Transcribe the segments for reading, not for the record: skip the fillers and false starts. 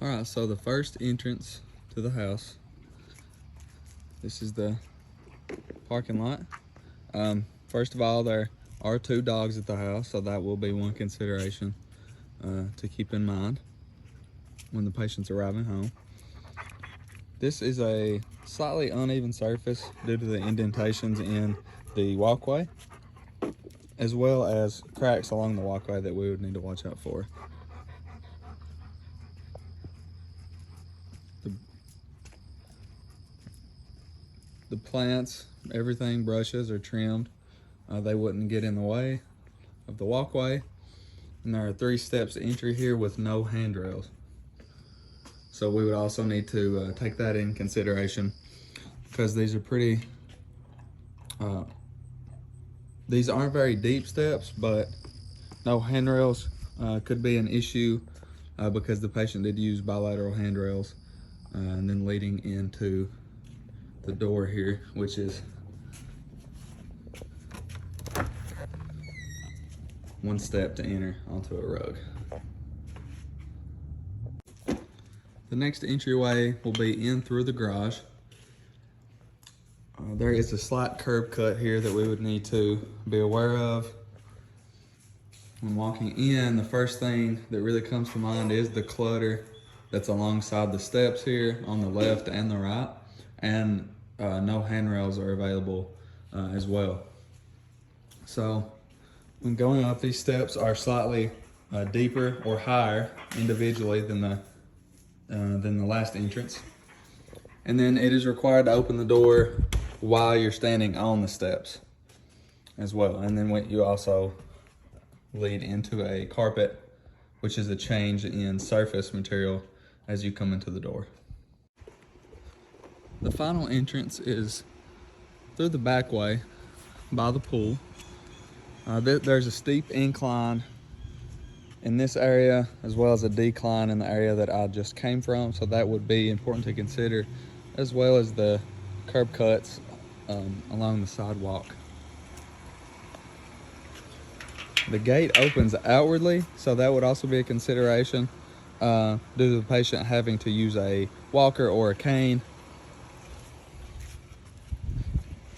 All right, so the first entrance to the house, this is the parking lot. First of all, there are 2 dogs at the house, so that will be one consideration to keep in mind when the patient's arriving home. This is a slightly uneven surface due to the indentations in the walkway, as well as cracks along the walkway that we would need to watch out for. The plants, everything, brushes are trimmed. They wouldn't get in the way of the walkway. And there are 3 steps to entry here with no handrails. So we would also need to take that in consideration because these are pretty, these aren't very deep steps, but no handrails could be an issue because the patient did use bilateral handrails and then leading into the door here, which is 1 step to enter onto a rug. The next entryway will be in through the garage. There is a slight curb cut here that we would need to be aware of. When walking in, the first thing that really comes to mind is the clutter that's alongside the steps here on the left and the right, and no handrails are available as well. So when going up, these steps are slightly deeper or higher individually than the last entrance. And then it is required to open the door while you're standing on the steps as well. And then you also lead into a carpet, which is a change in surface material as you come into the door. The final entrance is through the back way by the pool. There's a steep incline in this area as well as a decline in the area that I just came from, so that would be important to consider, as well as the curb cuts along the sidewalk. The gate opens outwardly, so that would also be a consideration due to the patient having to use a walker or a cane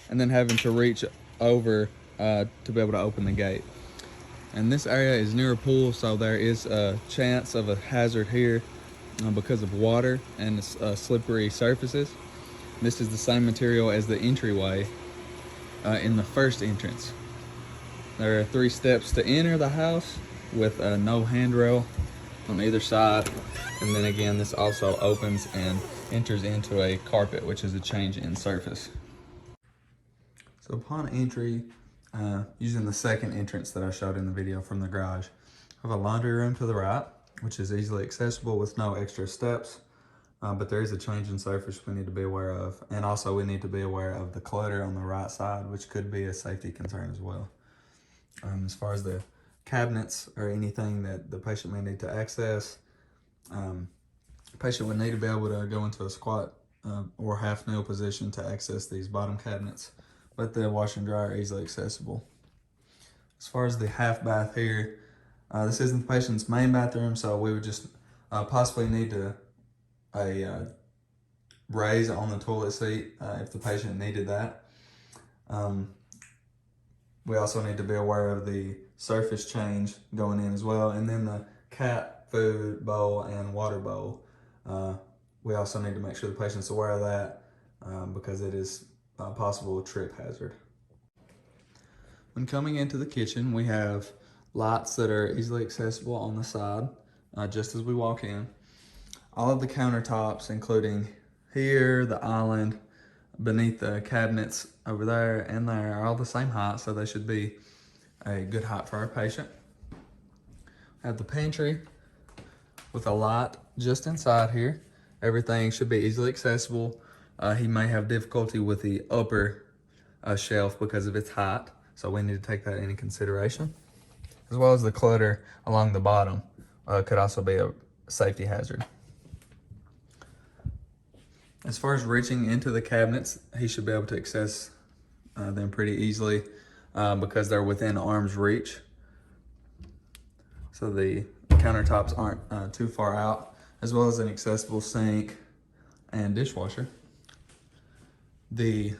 and then having to reach over to be able to open the gate. And this area is near a pool, so there is a chance of a hazard here because of water and slippery surfaces. This is the same material as the entryway in the first entrance. There are 3 steps to enter the house with no handrail on either side. And then again, this also opens and enters into a carpet, which is a change in surface. So upon entry, using the second entrance that I showed in the video from the garage, I have a laundry room to the right, which is easily accessible with no extra steps, but there is a change in surface we need to be aware of. And also we need to be aware of the clutter on the right side, which could be a safety concern as well. As far as the cabinets or anything that the patient may need to access, the patient would need to be able to go into a squat or half kneel position to access these bottom cabinets, but the washer and dryer are easily accessible. As far as the half bath here, this isn't the patient's main bathroom, so we would just possibly need a raise on the toilet seat if the patient needed that. We also need to be aware of the surface change going in as well, and then the cat food bowl and water bowl. We also need to make sure the patient's aware of that because it is a possible trip hazard. When coming into the kitchen, we have lights that are easily accessible on the side just as we walk in. All of the countertops, including here, the island, beneath the cabinets over there and there, are all the same height, so they should be a good height for our patient. We have the pantry with a light just inside here. Everything should be easily accessible. He may have difficulty with the upper shelf because of its height, so we need to take that into consideration. As well as the clutter along the bottom could also be a safety hazard. As far as reaching into the cabinets, he should be able to access them pretty easily because they're within arm's reach. So the countertops aren't too far out. as well as an accessible sink and dishwasher. The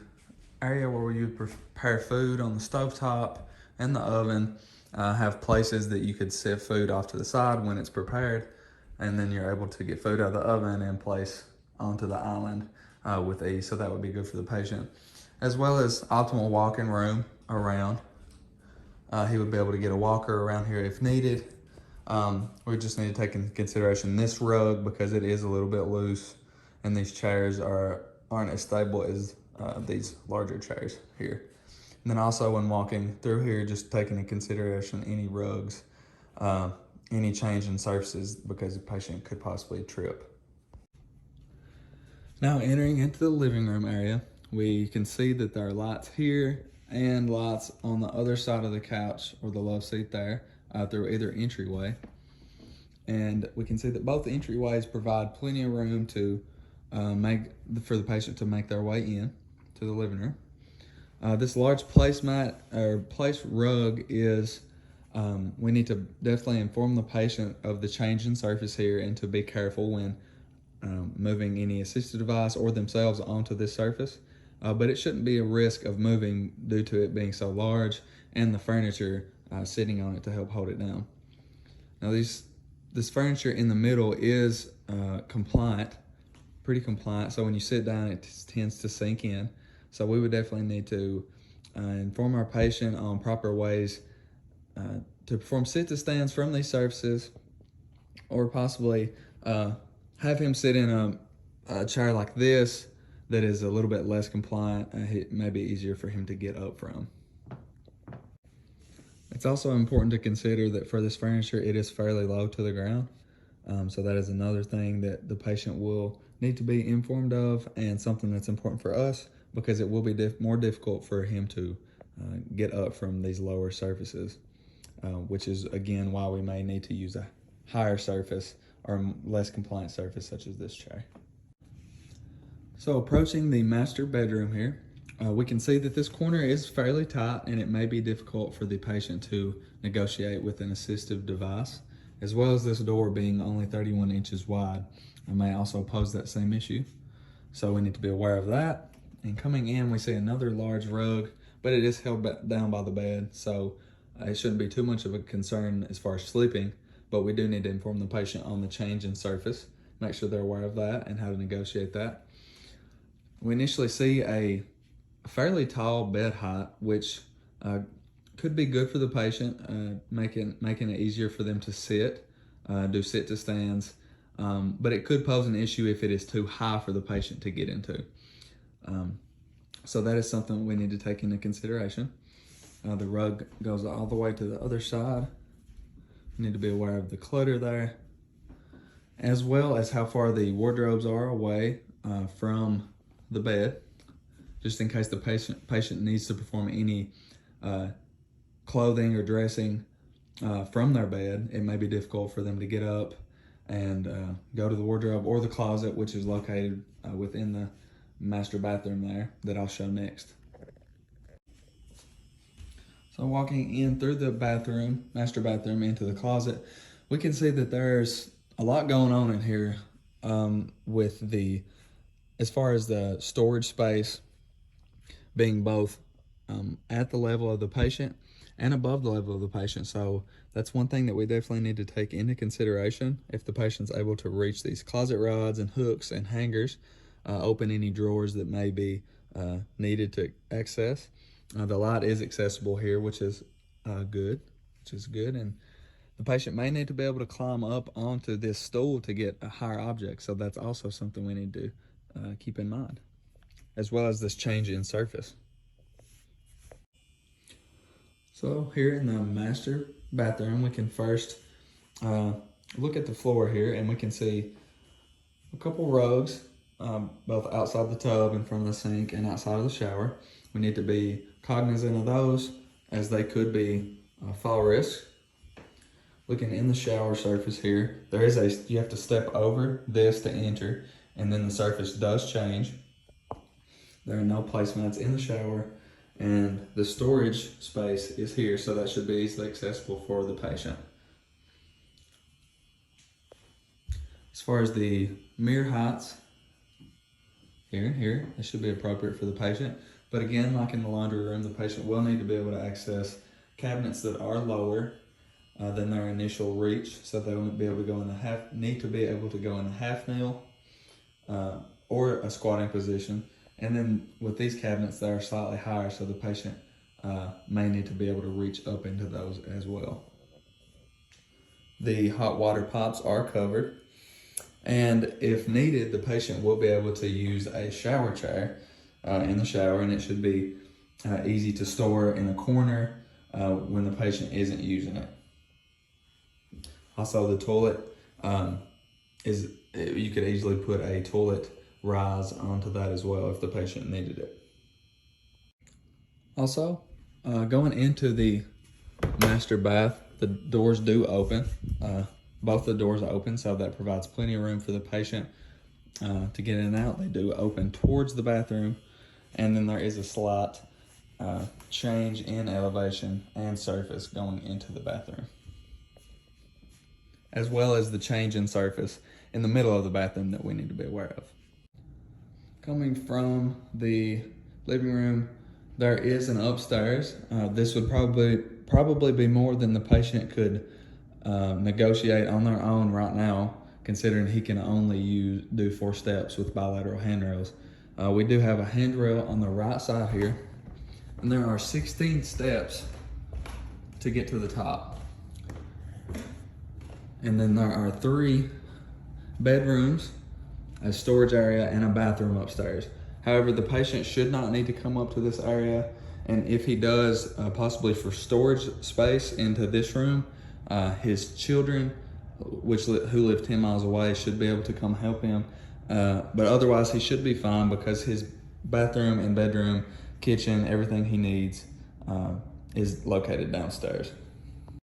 area where you prepare food on the stovetop and the oven have places that you could set food off to the side when it's prepared, and then you're able to get food out of the oven and place onto the island with ease, so that would be good for the patient. As well as optimal walking room around. He would be able to get a walker around here if needed. We just need to take into consideration this rug because it is a little bit loose, and these chairs aren't as stable as these larger chairs here. And then also when walking through here, just taking into consideration any rugs, any change in surfaces because the patient could possibly trip. Now entering into the living room area, we can see that there are lights here and lights on the other side of the couch or the love seat there through either entryway. And we can see that both entryways provide plenty of room to for the patient to make their way in to the living room. This large placemat or place rug is, we need to definitely inform the patient of the change in surface here and to be careful when moving any assistive device or themselves onto this surface. But it shouldn't be a risk of moving due to it being so large and the furniture sitting on it to help hold it down. Now this furniture in the middle is compliant, pretty compliant, so when you sit down it tends to sink in. So we would definitely need to inform our patient on proper ways to perform sit-to-stands from these surfaces, or possibly have him sit in a chair like this that is a little bit less compliant. It may be easier for him to get up from. It's also important to consider that for this furniture, it is fairly low to the ground. So that is another thing that the patient will need to be informed of, and something that's important for us because it will be more difficult for him to get up from these lower surfaces, which is again why we may need to use a higher surface or less compliant surface such as this chair. So approaching the master bedroom here, we can see that this corner is fairly tight and it may be difficult for the patient to negotiate with an assistive device, as well as this door being only 31 inches wide. It may also pose that same issue. So we need to be aware of that. And coming in, we see another large rug, but it is held down by the bed, so it shouldn't be too much of a concern as far as sleeping, but we do need to inform the patient on the change in surface, make sure they're aware of that and how to negotiate that. We initially see a fairly tall bed height, which could be good for the patient, making it easier for them to sit, do sit-to-stands, but it could pose an issue if it is too high for the patient to get into. So that is something we need to take into consideration. The rug goes all the way to the other side. We need to be aware of the clutter there, as well as how far the wardrobes are away from the bed, just in case the patient needs to perform any clothing or dressing from their bed. It may be difficult for them to get up and go to the wardrobe or the closet, which is located within the master bathroom there that I'll show next. So walking in through the master bathroom into the closet, we can see that there's a lot going on in here as far as the storage space being both at the level of the patient and above the level of the patient. So that's one thing that we definitely need to take into consideration. If the patient's able to reach these closet rods and hooks and hangers, open any drawers that may be needed to access. The light is accessible here, which is good, and the patient may need to be able to climb up onto this stool to get a higher object, so that's also something we need to keep in mind, as well as this change in surface. So here in the master bathroom, we can first look at the floor here, and we can see a couple rugs, both outside the tub in front of the sink and outside of the shower. We need to be cognizant of those, as they could be fall risk. Looking in the shower surface here, you have to step over this to enter, and then the surface does change. There are no placemats in the shower, and the storage space is here, so that should be easily accessible for the patient. As far as the mirror heights, here, it should be appropriate for the patient. But again, like in the laundry room, the patient will need to be able to access cabinets that are lower than their initial reach. So they will be able to go in need to be able to go in a half kneel or a squatting position. And then with these cabinets, they are slightly higher, so the patient may need to be able to reach up into those as well. The hot water pipes are covered, and if needed, the patient will be able to use a shower chair in the shower, and it should be easy to store in a corner when the patient isn't using it. Also, the toilet you could easily put a toilet rise onto that as well if the patient needed it. Also, going into the master bath, the doors do open. Both the doors are open, so that provides plenty of room for the patient to get in and out. They do open towards the bathroom, and then there is a slight change in elevation and surface going into the bathroom, as well as the change in surface in the middle of the bathroom that we need to be aware of. Coming from the living room, there is an upstairs. This would probably be more than the patient could negotiate on their own right now, considering he can only do 4 steps with bilateral handrails. We do have a handrail on the right side here, and there are 16 steps to get to the top. And then there are 3 bedrooms, a storage area, and a bathroom upstairs. However, the patient should not need to come up to this area, and if he does, possibly for storage space into this room, his children, who live 10 miles away, should be able to come help him. But otherwise, he should be fine because his bathroom and bedroom, kitchen, everything he needs is located downstairs.